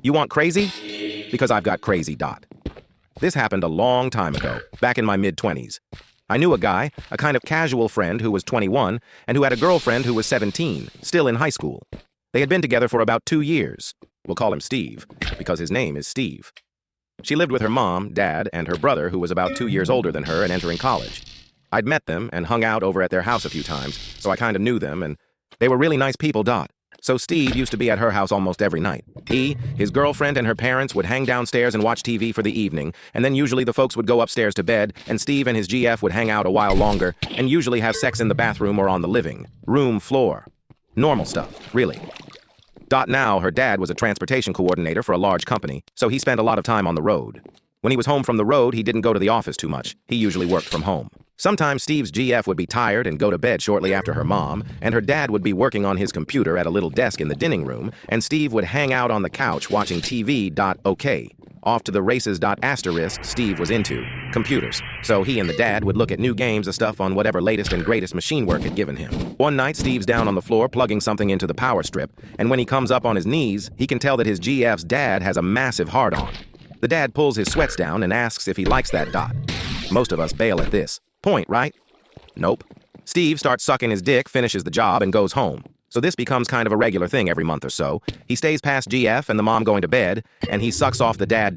You want crazy? Because I've got crazy. This happened a long time ago, back in my mid-20s. I knew a guy, a kind of casual friend who was 21, and who had a girlfriend who was 17, still in high school. They had been together for about 2 years. We'll call him Steve, because his name is Steve. She lived with her mom, dad, and her brother, who was about 2 years older than her and entering college. I'd met them and hung out over at their house a few times, so I kind of knew them, and they were really nice people. So Steve used to be at her house almost every night. He, his girlfriend, and her parents would hang downstairs and watch TV for the evening, and then usually the folks would go upstairs to bed, and Steve and his GF would hang out a while longer, and usually have sex in the bathroom or on the living room floor. Normal stuff, really. Now, her dad was a transportation coordinator for a large company, so he spent a lot of time on the road. When he was home from the road, he didn't go to the office too much. He usually worked from home. Sometimes Steve's GF would be tired and go to bed shortly after her mom, and her dad would be working on his computer at a little desk in the dining room, and Steve would hang out on the couch watching TV. Okay. Off to the races. Steve was into computers, so he and the dad would look at new games and stuff on whatever latest and greatest machine work had given him. One night, Steve's down on the floor plugging something into the power strip, and when he comes up on his knees, he can tell that his GF's dad has a massive hard-on. The dad pulls his sweats down and asks if he likes that. Most of us bail at this point, right? Nope. Steve starts sucking his dick, finishes the job, and goes home. So this becomes kind of a regular thing every month or so. He stays past GF and the mom going to bed, and he sucks off the dad.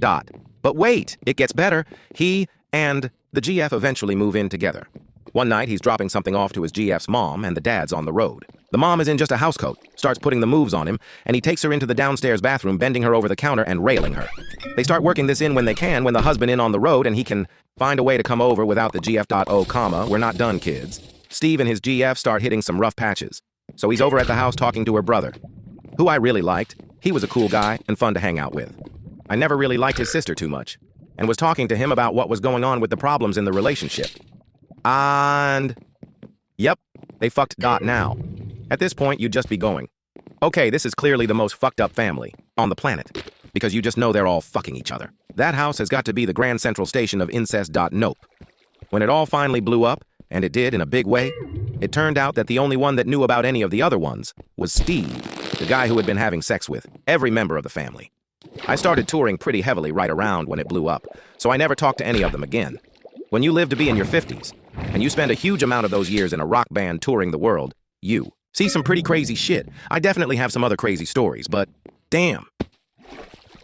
But wait, it gets better. He and the GF eventually move in together. One night, he's dropping something off to his GF's mom, and the dad's on the road. The mom is in just a housecoat, starts putting the moves on him, and he takes her into the downstairs bathroom, bending her over the counter and railing her. They start working this in when they can, when the husband in on the road, and he can find a way to come over without the GF. We're not done, kids. Steve and his GF start hitting some rough patches. So he's over at the house talking to her brother, who I really liked. He was a cool guy and fun to hang out with. I never really liked his sister too much, and was talking to him about what was going on with the problems in the relationship. And yep, they fucked. Now. At this point, you'd just be going, okay, this is clearly the most fucked up family on the planet, because you just know they're all fucking each other. That house has got to be the Grand Central Station of incest. Nope. When it all finally blew up, and it did in a big way, it turned out that the only one that knew about any of the other ones was Steve, the guy who had been having sex with every member of the family. I started touring pretty heavily right around when it blew up, so I never talked to any of them again. When you live to be in your 50s, and you spend a huge amount of those years in a rock band touring the world, you see some pretty crazy shit. I definitely have some other crazy stories, but damn.